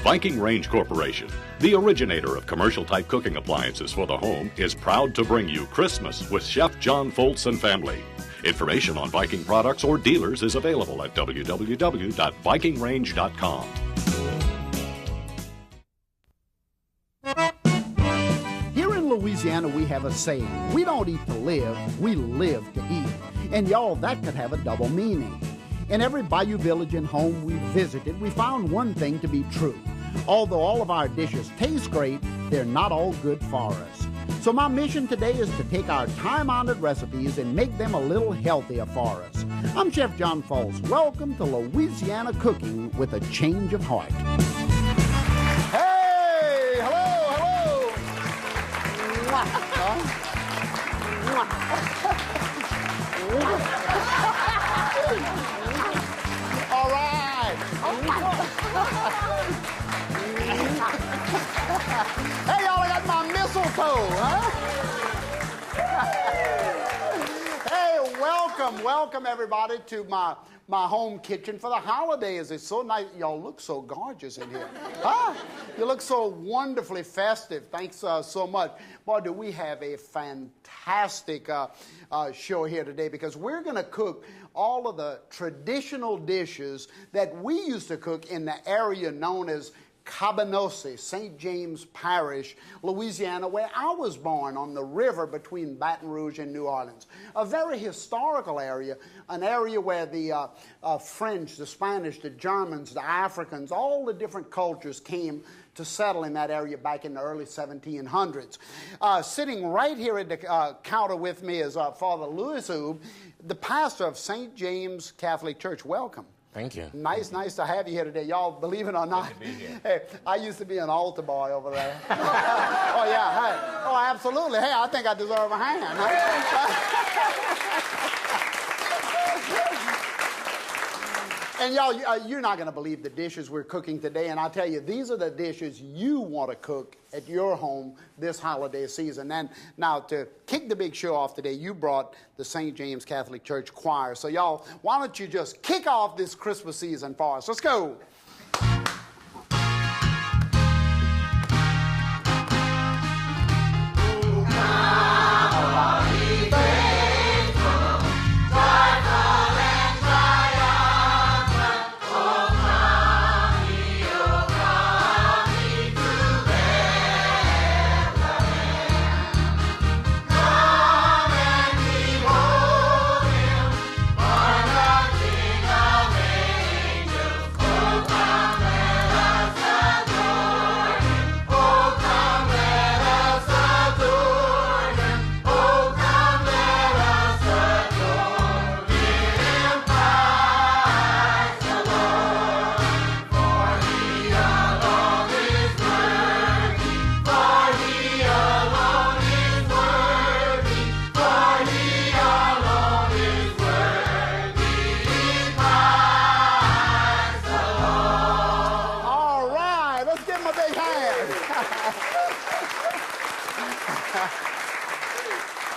Viking Range Corporation, the originator of commercial-type cooking appliances for the home, is proud to bring you Christmas with Chef John Folse and family. Information on Viking products or dealers is available at www.vikingrange.com. Here in Louisiana, we have a saying: we don't eat to live, we live to eat. And y'all, that could have a double meaning. In every bayou village and home we visited, we found one thing to be true. Although all of our dishes taste great, they're not all good for us. So my mission today is to take our time-honored recipes and make them a little healthier for us. I'm Chef John Folse. Welcome to Louisiana Cooking with a change of heart. Hey! Hello, hello! All right! Hey, y'all, I got my mistletoe, huh? Hey, welcome everybody to my home kitchen for the holidays. It's so nice. Y'all look so gorgeous in here. Huh? You look so wonderfully festive. Thanks so much. Boy, do we have a fantastic show here today, because we're going to cook all of the traditional dishes that we used to cook in the area known as Cabanossi, St. James Parish, Louisiana, where I was born, on the river between Baton Rouge and New Orleans. A very historical area, an area where the French, the Spanish, the Germans, the Africans, all the different cultures came to settle in that area back in the early 1700s. Sitting right here at the counter with me is Father Louis Ube, the pastor of St. James Catholic Church. Welcome. Thank you. Nice to have you here today. Y'all, believe it or not, hey, I used to be an altar boy over there. Oh, yeah. Hey. Oh, absolutely. Hey, I think I deserve a hand. And y'all, you're not going to believe the dishes we're cooking today. And I tell you, these are the dishes you want to cook at your home this holiday season. And now, to kick the big show off today, you brought the St. James Catholic Church Choir. So y'all, why don't you just kick off this Christmas season for us? Let's go.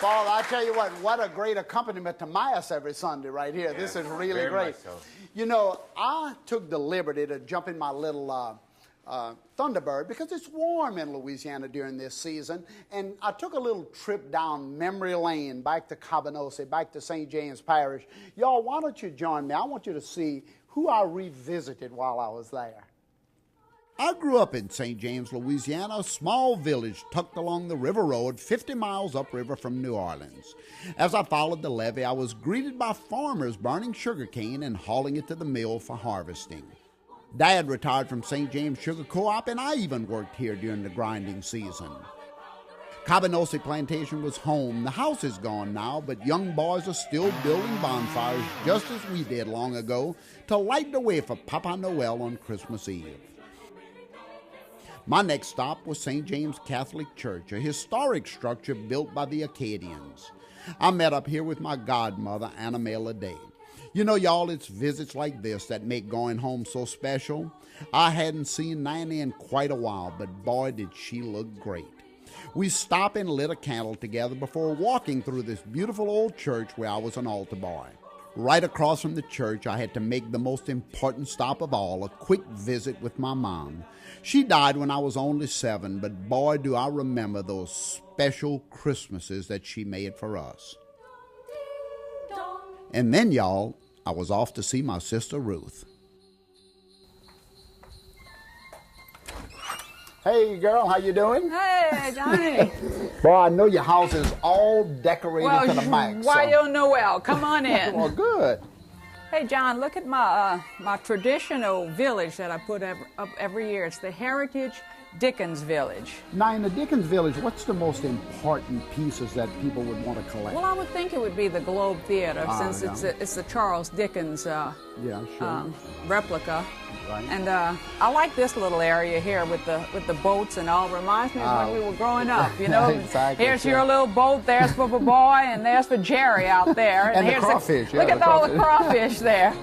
Father, I tell you what a great accompaniment to Mass every Sunday right here. Yeah, this is really great. So. You know, I took the liberty to jump in my little Thunderbird because it's warm in Louisiana during this season, and I took a little trip down memory lane back to Cabanossi, back to St. James Parish. Y'all, why don't you join me? I want you to see who I revisited while I was there. I grew up in St. James, Louisiana, a small village tucked along the river road 50 miles upriver from New Orleans. As I followed the levee, I was greeted by farmers burning sugarcane and hauling it to the mill for harvesting. Dad retired from St. James Sugar Co-op, and I even worked here during the grinding season. Cabanossi Plantation was home. The house is gone now, but young boys are still building bonfires just as we did long ago to light the way for Papa Noel on Christmas Eve. My next stop was St. James Catholic Church, a historic structure built by the Acadians. I met up here with my godmother, Anna Mae Leday. You know, y'all, it's visits like this that make going home so special. I hadn't seen Nanny in quite a while, but boy, did she look great. We stopped and lit a candle together before walking through this beautiful old church where I was an altar boy. Right across from the church, I had to make the most important stop of all, a quick visit with my mom. She died when I was only 7, but boy, do I remember those special Christmases that she made for us. And then, y'all, I was off to see my sister Ruth. Hey, girl, how you doing? Hey, Johnny. Boy, I know your house is all decorated to the max. Why you Noel? Come on in. Well, good. Hey, John, look at my my traditional village that I put up every year. It's the Heritage Dickens Village. Now, in the Dickens Village, what's the most important pieces that people would want to collect? Well, I would think it would be the Globe Theater, since yeah. it's the Charles Dickens Yeah, sure. replica. Right. And I like this little area here with the boats and all. Reminds me of when we were growing up, you know. Exactly, here's sure. your little boat, there's for the boy, and there's for Jerry out there. And the here's crawfish. Look at all the crawfish there.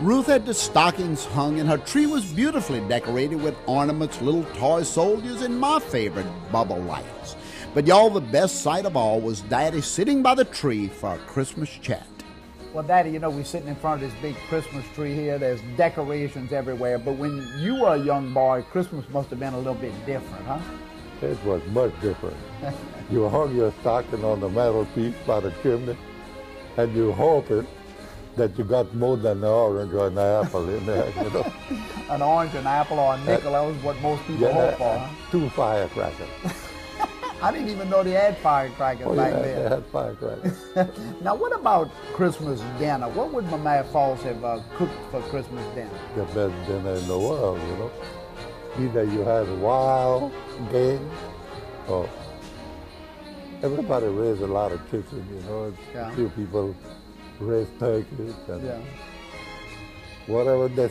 Ruth had the stockings hung, and her tree was beautifully decorated with ornaments, little toy soldiers, and my favorite, bubble lights. But y'all, the best sight of all was Daddy sitting by the tree for a Christmas chat. Well, Daddy, you know, we're sitting in front of this big Christmas tree here. There's decorations everywhere. But when you were a young boy, Christmas must have been a little bit different, huh? It was much different. You hung your stocking on the mantelpiece by the chimney, and you hoped that you got more than an orange or an apple in there, you know. An orange, an apple, or a nickel, that was what most people hope for, huh? 2 firecrackers. I didn't even know they had firecrackers back then. They had firecrackers. Now, what about Christmas dinner? What would Mama Folse have cooked for Christmas dinner? The best dinner in the world, you know. Either you had wild game, or everybody raised a lot of chicken, you know. Yeah. A few people raised turkeys, and Yeah. whatever they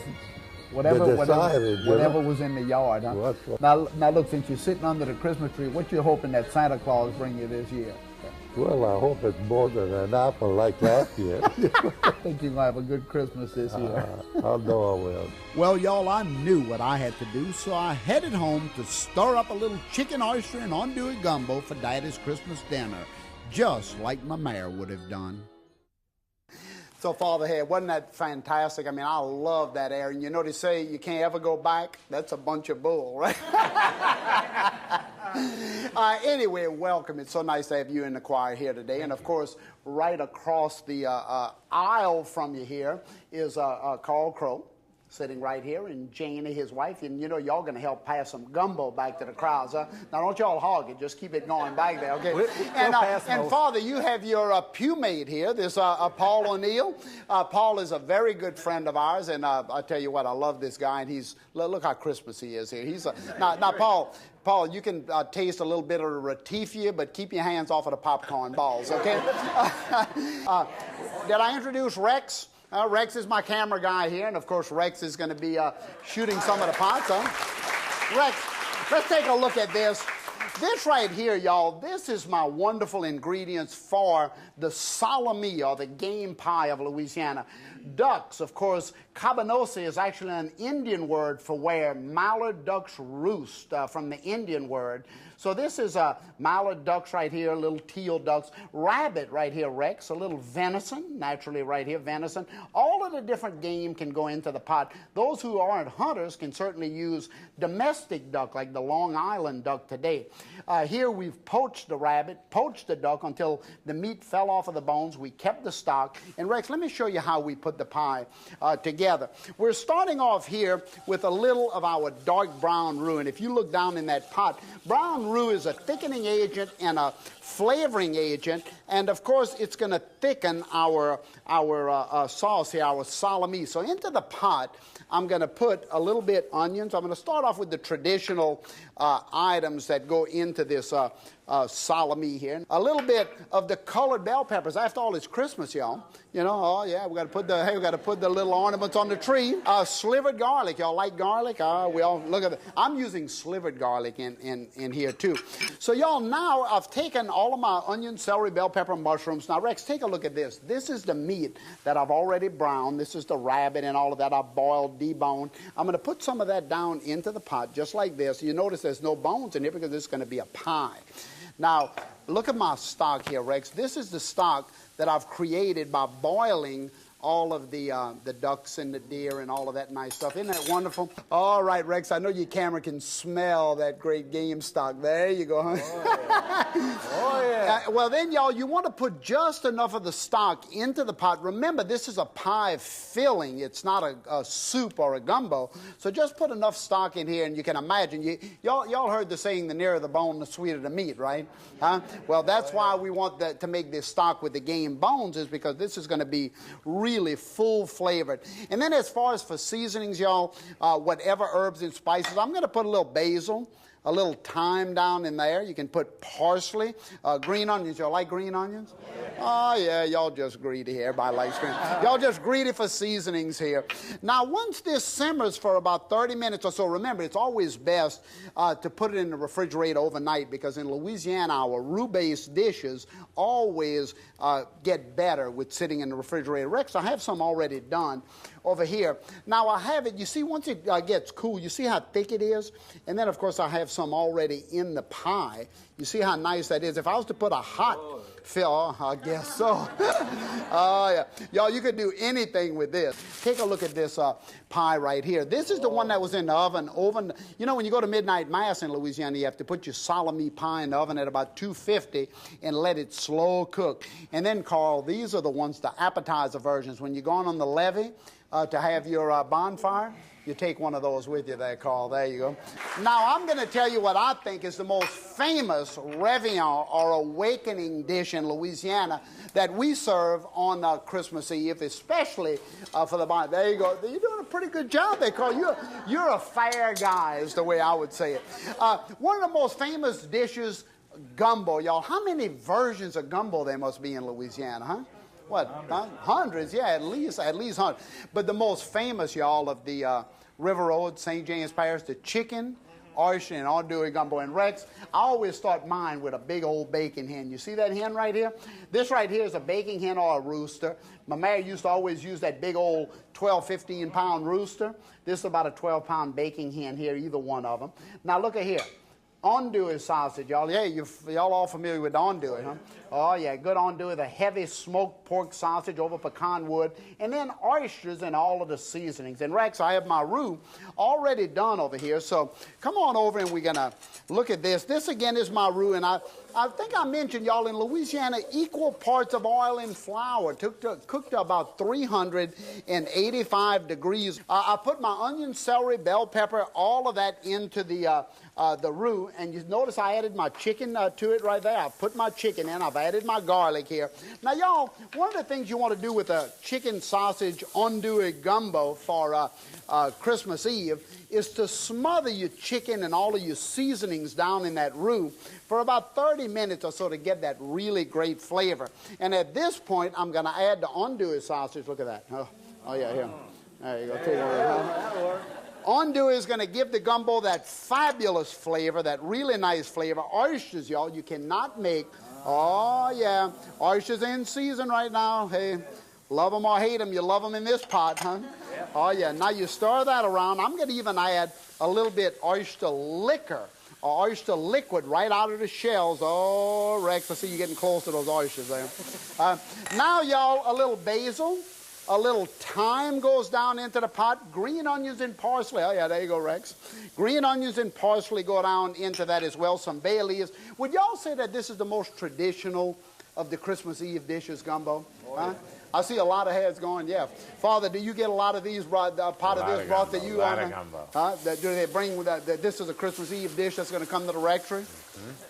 decided, whatever was in the yard, huh? What? Now look, since you're sitting under the Christmas tree, what you hoping that Santa Claus bring you this year? Well, I hope it's more than an apple like last year. I think you're going to have a good Christmas this year. I know I will. Well, y'all, I knew what I had to do, so I headed home to stir up a little chicken, oyster, and andouille gumbo for Daddy's Christmas dinner, just like my mare would have done. So, Father Head, wasn't that fantastic? I mean, I love that area. And you know they say you can't ever go back? That's a bunch of bull, right? Anyway, welcome. It's so nice to have you in the choir here today. And, of course, right across the aisle from you here is Carl Crow, sitting right here, and Janie, his wife. And, you know, y'all going to help pass some gumbo back to the crowds, huh? Now, don't y'all hog it. Just keep it going back there, okay? And Father, you have your pewmate here, this Paul O'Neill. Paul is a very good friend of ours, and I tell you what, I love this guy, and look how Christmas he is here. Now, Paul, you can taste a little bit of the ratifia, but keep your hands off of the popcorn balls, okay? Did I introduce Rex? Rex is my camera guy here, and of course Rex is going to be shooting some of the pots. Rex, let's take a look at this. This right here, y'all, this is my wonderful ingredients for the salami, or the game pie of Louisiana. Ducks, of course, cabanossi is actually an Indian word for where mallard ducks roost, from the Indian word. So this is mallard ducks right here, little teal ducks. Rabbit right here, Rex. A little venison, naturally right here, venison. All of the different game can go into the pot. Those who aren't hunters can certainly use domestic duck, like the Long Island duck today. Here we've poached the rabbit, poached the duck until the meat fell off of the bones. We kept the stock. And Rex, let me show you how we put the pie together. We're starting off here with a little of our dark brown roux. And if you look down in that pot, brown roux is a thickening agent and a flavoring agent, and of course it's going to thicken our sauce here, our salami. So into the pot, I'm going to put a little bit onions. I'm going to start off with the traditional items that go into this salami here. A little bit of the colored bell peppers. After all, it's Christmas, y'all. You know, oh yeah, we got to put the little ornaments on the tree. Slivered garlic. Y'all like garlic? We all look at it. I'm using slivered garlic in here too. So y'all, now I've taken all of my onion, celery, bell pepper, mushrooms. Now Rex, take a look at this. This is the meat that I've already browned. This is the rabbit and all of that I've boiled, deboned. I'm going to put some of that down into the pot just like this. You notice there's no bones in here because this is going to be a pie. Now, look at my stock here, Rex. This is the stock that I've created by boiling all of the ducks and the deer and all of that nice stuff. Isn't that wonderful? All right, Rex, I know your camera can smell that great game stock. There you go, huh? Oh, yeah. Oh, yeah. Well, then, y'all, you want to put just enough of the stock into the pot. Remember, this is a pie filling. It's not a soup or a gumbo. So just put enough stock in here, and you can imagine. Y'all heard the saying, the nearer the bone, the sweeter the meat, right? Huh? Well, that's why we want to make this stock with the game bones, is because this is going to be really full flavored. And then as far as for seasonings, y'all, whatever herbs and spices, I'm going to put a little basil, a little thyme down in there. You can put parsley, green onions. Y'all like green onions? Oh, yeah, y'all just greedy here. Everybody likes green. Y'all just greedy for seasonings here. Now, once this simmers for about 30 minutes or so, remember, it's always best to put it in the refrigerator overnight, because in Louisiana, our roux-based dishes always get better with sitting in the refrigerator. Rex, I have some already done over here. Now, I have it, you see, once it gets cool, you see how thick it is? And then, of course, I have some already in the pie. You see how nice that is? If I was to put a hot fill, I guess so. Oh, yeah. Y'all, you could do anything with this. Take a look at this pie right here. This is the one that was in the oven. You know, when you go to midnight mass in Louisiana, you have to put your salami pie in the oven at about 250 and let it slow cook. And then, Carl, these are the ones, the appetizer versions. When you're going on the levee to have your bonfire, you take one of those with you there, Carl. There you go. Now, I'm going to tell you what I think is the most famous réveillon or awakening dish in Louisiana that we serve on Christmas Eve, especially for the bonfire. There you go. You're doing a pretty good job there, Carl. You're a fair guy, is the way I would say it. One of the most famous dishes, gumbo. Y'all, how many versions of gumbo there must be in Louisiana, huh? What, hundreds? Yeah, at least hundreds. But the most famous, y'all, of the River Road, St. James Parish, the chicken, oyster, and andouille gumbo. And Rex, I always start mine with a big old bacon hen. You see that hen right here? This right here is a baking hen or a rooster. My mother used to always use that big old 12, 15-pound rooster. This is about a 12-pound baking hen here, either one of them. Now look at here. Andouille sausage, y'all. Yeah, y'all all familiar with andouille, huh? Oh, yeah, good andouille, the heavy smoked pork sausage over pecan wood, and then oysters and all of the seasonings. And Rex, I have my roux already done over here, so come on over and we're going to look at this. This, again, is my roux, and I think I mentioned, y'all, in Louisiana, equal parts of oil and flour, cooked to about 385 degrees. I put my onion, celery, bell pepper, all of that into the roux, and you notice I added my chicken to it right there. I put my chicken in. I've added my garlic here. Now, y'all, one of the things you want to do with a chicken sausage andouille gumbo for Christmas Eve is to smother your chicken and all of your seasonings down in that roux for about 30 minutes or so to get that really great flavor. And at this point, I'm going to add the andouille sausage. Look at that. Oh yeah, here. There you go. Take one. Andouille is going to give the gumbo that fabulous flavor, that really nice flavor. Oysters, y'all, you cannot make. Oh, yeah. Oysters in season right now. Hey, love them or hate them, you love them in this pot, huh? Yep. Oh, yeah. Now you stir that around. I'm going to even add a little bit oyster liquor or oyster liquid right out of the shells. Oh, Rex, I see you getting close to those oysters there. Now, y'all, a little basil. A little thyme goes down into the pot. Green onions and parsley. Oh, yeah, there you go, Rex. Green onions and parsley go down into that as well. Some bay leaves. Would y'all say that this is the most traditional of the Christmas Eve dishes, gumbo? Oh, huh? Yeah. I see a lot of heads going, yeah. Father, do you get a lot of these pot of this broth that you on? Do they bring that this is a Christmas Eve dish that's going to come to the rectory?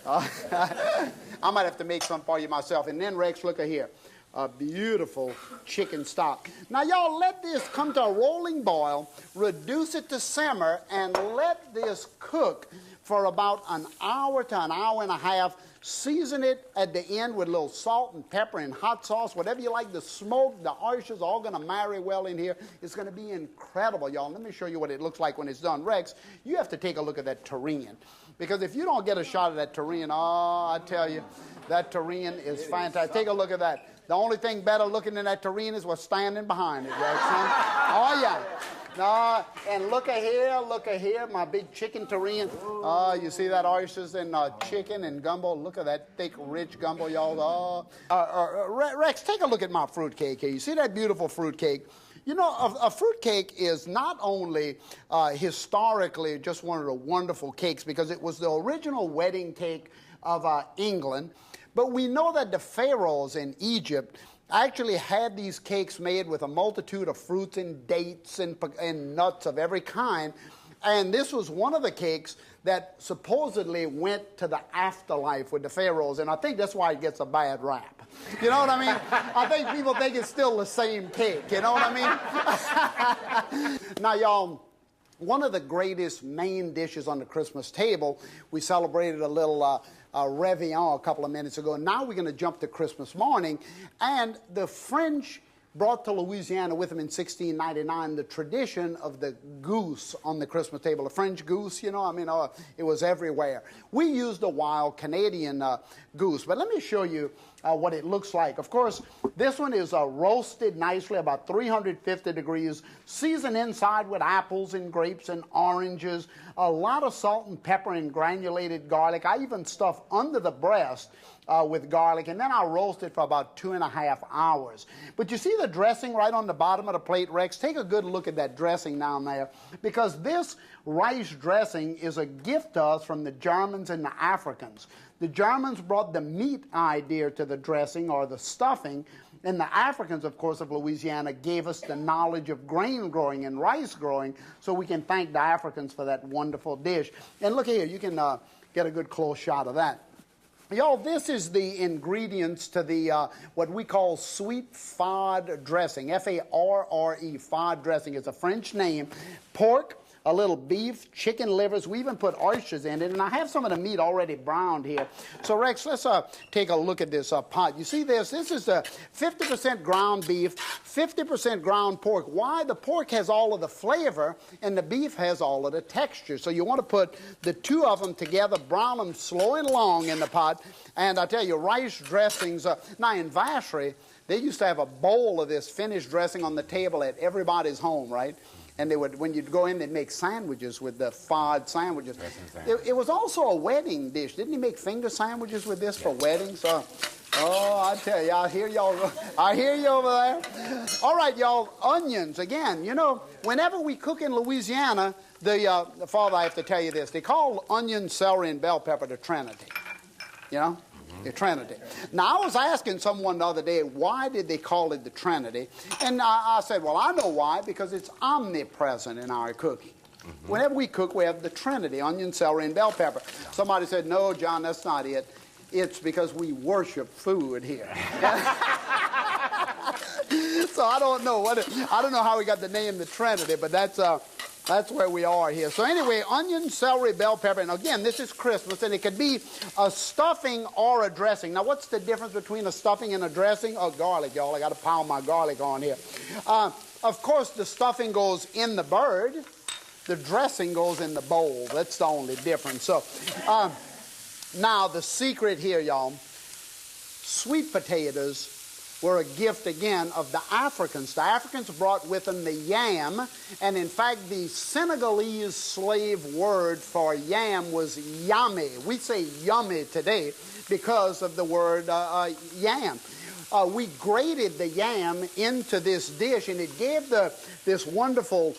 Mm-hmm. I might have to make some for you myself. And then, Rex, look at here. A beautiful chicken stock. Now, y'all, let this come to a rolling boil, reduce it to simmer, and let this cook for about an hour to an hour and a half. Season it at the end with a little salt and pepper and hot sauce, whatever you like. The smoke, the oysters, all going to marry well in here. It's going to be incredible, y'all. Let me show you what it looks like when it's done. Rex, you have to take a look at that terrine, because if you don't get a shot of that terrine, oh, I tell you, that terrine is fantastic. Take a look at that. The only thing better looking than that tureen is what's standing behind it, Rex, son. Oh, yeah. No, and look at here, my big chicken tureen. You see that oysters and chicken and gumbo? Look at that thick, rich gumbo, y'all. Rex, take a look at my fruit cake here. You see that beautiful fruit cake? You know, a fruit cake is not only historically just one of the wonderful cakes because it was the original wedding cake of England, but we know that the pharaohs in Egypt actually had these cakes made with a multitude of fruits and dates and nuts of every kind. And this was one of the cakes that supposedly went to the afterlife with the pharaohs. And I think that's why it gets a bad rap. You know what I mean? I think people think it's still the same cake. You know what I mean? Now, y'all, one of the greatest main dishes on the Christmas table, we celebrated a little Réveillon a couple of minutes ago. Now we're going to jump to Christmas morning. And the French brought to Louisiana with them in 1699 the tradition of the goose on the Christmas table. The French goose, you know, I mean, it was everywhere. We used a wild Canadian goose, but let me show you what it looks like. Of course, this one is roasted nicely, about 350 degrees, seasoned inside with apples and grapes and oranges, a lot of salt and pepper and granulated garlic. I even stuff under the breast with garlic, and then I roast it for about 2.5 hours. But you see the dressing right on the bottom of the plate, Rex? Take a good look at that dressing down there, because this rice dressing is a gift to us from the Germans and the Africans. The Germans brought the meat idea to the dressing, or the stuffing, and the Africans, of course, of Louisiana gave us the knowledge of grain growing and rice growing, so we can thank the Africans for that wonderful dish. And look here, you can get a good close shot of that. Y'all, this is the ingredients to the what we call sweet Farre dressing, F-A-R-R-E, Farre dressing. It's a French name. Pork, a little beef, chicken livers. We even put oysters in it, and I have some of the meat already browned here. So, Rex, let's take a look at this pot. You see this? This is 50% ground beef, 50% ground pork. Why? The pork has all of the flavor, and the beef has all of the texture. So you want to put the two of them together, brown them slow and long in the pot, and I tell you, rice dressings. Now, in Vacherie, they used to have a bowl of this finished dressing on the table at everybody's home, right? And they would, when you'd go in, they'd make sandwiches with the Farre sandwiches. It was also a wedding dish. Didn't he make finger sandwiches with this for weddings? Oh, I tell you, I hear y'all. I hear you over there. All right, y'all, onions. Again, you know, whenever we cook in Louisiana, the Father, I have to tell you this. They call onion, celery, and bell pepper the Trinity. You know? The Trinity. Now, I was asking someone the other day, why did they call it the Trinity? And I said, well, I know why, because it's omnipresent in our cooking. Whenever we cook, we have the Trinity, onion, celery, and bell pepper. Somebody said, no, John, that's not it. It's because we worship food here. So I don't know I don't know how we got the name the Trinity, but that's where we are here. So anyway, onion, celery, bell pepper, and again, this is Christmas, and it could be a stuffing or a dressing. Now, what's the difference between a stuffing and a dressing? Oh, garlic, y'all. I got to pound my garlic on here. Of course, the stuffing goes in the bird. The dressing goes in the bowl. That's the only difference. So now, the secret here, y'all, sweet potatoes were a gift, again, of the Africans. The Africans brought with them the yam, and in fact, the Senegalese slave word for yam was yummy. We say yummy today because of the word yam. We grated the yam into this dish, and it gave this wonderful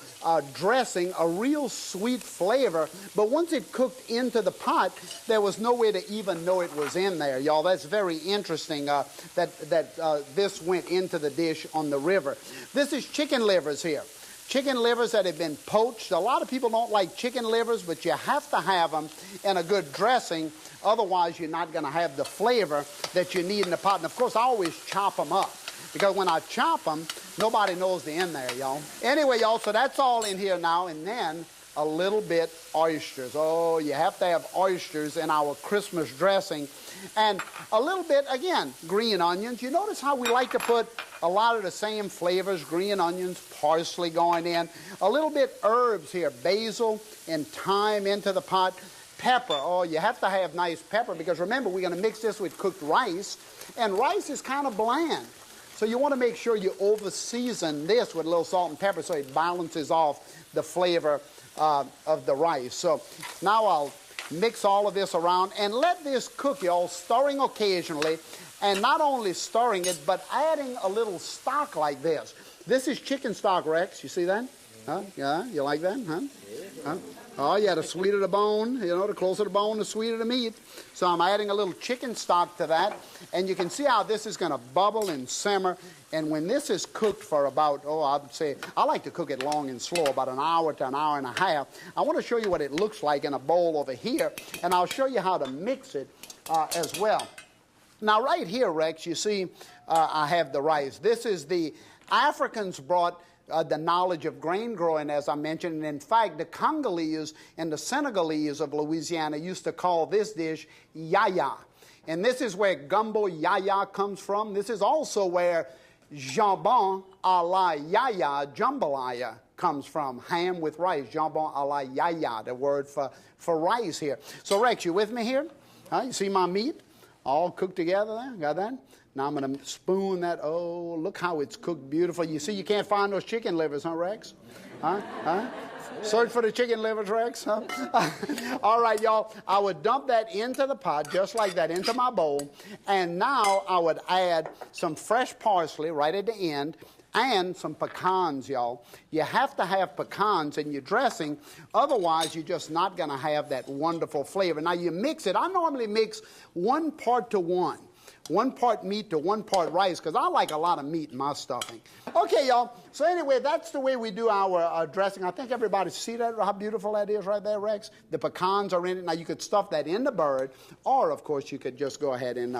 dressing a real sweet flavor. But once it cooked into the pot, there was no way to even know it was in there, y'all. That's very interesting that this went into the dish on the river. This is chicken livers here. Chicken livers that have been poached. A lot of people don't like chicken livers, but you have to have them in a good dressing. Otherwise, you're not going to have the flavor that you need in the pot. And, of course, I always chop them up, because when I chop them, nobody knows they're in there, y'all. Anyway, y'all, so that's all in here now. And then a little bit oysters. Oh, you have to have oysters in our Christmas dressing. And a little bit, again, green onions. You notice how we like to put a lot of the same flavors, green onions, parsley going in. A little bit herbs here, basil and thyme into the pot. Pepper. Oh, you have to have nice pepper, because remember, we're going to mix this with cooked rice, and rice is kind of bland. So you want to make sure you over-season this with a little salt and pepper so it balances off the flavor of the rice. So now I'll mix all of this around and let this cook, y'all, stirring occasionally, and not only stirring it, but adding a little stock like this. This is chicken stock, Rex. You see that? Huh? Yeah, you like that? Huh? Huh? Oh, yeah, the sweeter the bone, you know, the closer the bone, the sweeter the meat. So I'm adding a little chicken stock to that, and you can see how this is going to bubble and simmer. And when this is cooked for about, I'd say, I like to cook it long and slow, about an hour to an hour and a half. I want to show you what it looks like in a bowl over here, and I'll show you how to mix it as well. Now, right here, Rex, you see I have the rice. This is the Africans brought the knowledge of grain growing, as I mentioned. And in fact, the Congolese and the Senegalese of Louisiana used to call this dish yaya. And this is where gumbo yaya comes from. This is also where jambon à la yaya, jambalaya, comes from. Ham with rice, jambon à la yaya, the word for rice here. So Rex, you with me here? You see my meat all cooked together there? Got that? Now I'm going to spoon that. Oh, look how it's cooked beautiful. You see, you can't find those chicken livers, huh, Rex? Huh? Search for the chicken livers, Rex. Huh? All right, y'all. I would dump that into the pot, just like that, into my bowl. And now I would add some fresh parsley right at the end and some pecans, y'all. You have to have pecans in your dressing. Otherwise, you're just not going to have that wonderful flavor. Now, you mix it. I normally mix 1 part to 1. 1 part meat to 1 part rice, because I like a lot of meat in my stuffing. Okay, y'all. So anyway, that's the way we do our dressing. I think everybody see that, how beautiful that is right there, Rex? The pecans are in it. Now, you could stuff that in the bird, or, of course, you could just go ahead and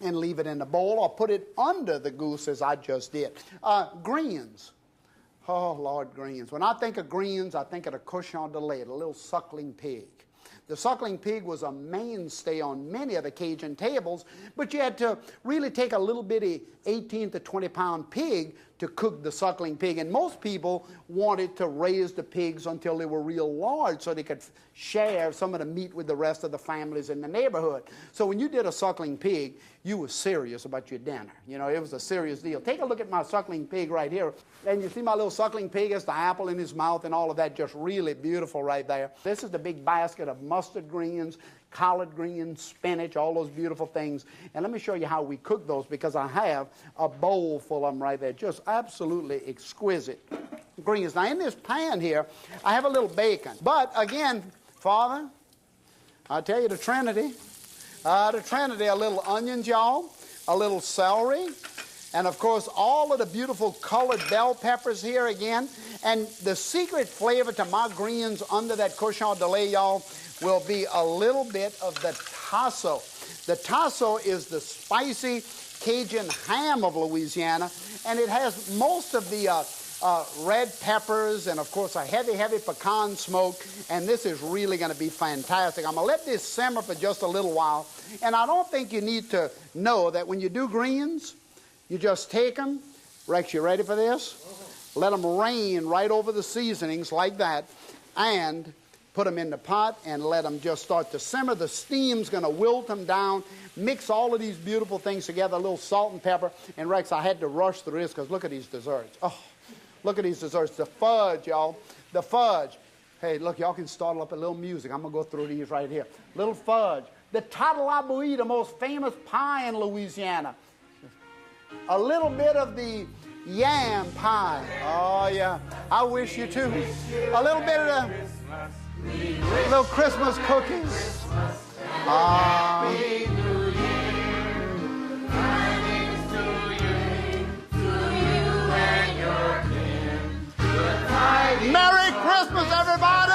leave it in the bowl, or put it under the goose, as I just did. Greens. Oh, Lord, greens. When I think of greens, I think of the cochon de lait, the little suckling pig. The suckling pig was a mainstay on many of the Cajun tables, but you had to really take a little bitty 18 to 20 pound pig to cook the suckling pig. And most people wanted to raise the pigs until they were real large so they could share some of the meat with the rest of the families in the neighborhood. So when you did a suckling pig, you were serious about your dinner. You know, it was a serious deal. Take a look at my suckling pig right here. And you see my little suckling pig has the apple in his mouth and all of that, just really beautiful right there. This is the big basket of mustard greens, collard greens, spinach, all those beautiful things. And let me show you how we cook those, because I have a bowl full of them right there. Just absolutely exquisite greens. Now in this pan here, I have a little bacon. But again, Father, I tell you the Trinity. A little onions, y'all, a little celery, and of course all of the beautiful colored bell peppers here again. And the secret flavor to my greens under that cochon de lait, y'all, will be a little bit of the tasso. The tasso is the spicy Cajun ham of Louisiana, and it has most of the red peppers and, of course, a heavy, heavy pecan smoke, and this is really going to be fantastic. I'm going to let this simmer for just a little while, and I don't think you need to know that when you do greens, you just take them. Rex, you ready for this? Let them rain right over the seasonings like that, and put them in the pot and let them just start to simmer. The steam's going to wilt them down. Mix all of these beautiful things together, a little salt and pepper. And Rex, I had to rush through this because look at these desserts. Oh, look at these desserts. The fudge, y'all. The fudge. Hey, look, y'all can start up a little music. I'm going to go through these right here. Little fudge. The tatalabouille, the most famous pie in Louisiana. A little bit of the yam pie. Oh, yeah. I wish you too. A little bit of the little Christmas cookies. Merry Christmas, everybody!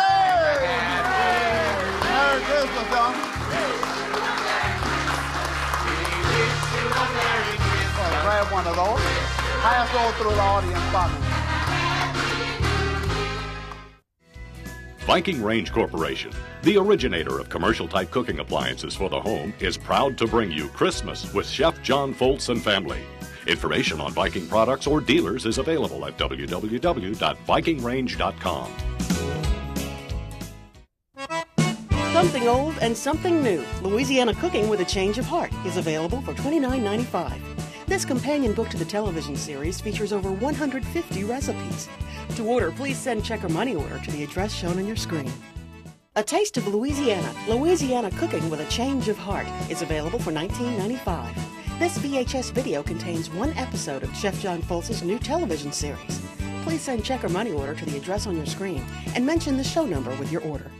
Merry Christmas, y'all. Well, grab one of those. Pass those through the audience button. Viking Range Corporation, the originator of commercial-type cooking appliances for the home, is proud to bring you Christmas with Chef John Folse and family. Information on Viking products or dealers is available at www.vikingrange.com. Something old and something new. Louisiana Cooking with a Change of Heart is available for $29.95. This companion book to the television series features over 150 recipes. To order, please send check or money order to the address shown on your screen. A Taste of Louisiana, Louisiana Cooking with a Change of Heart is available for $19.95. This VHS video contains one episode of Chef John Folse's new television series. Please send check or money order to the address on your screen and mention the show number with your order.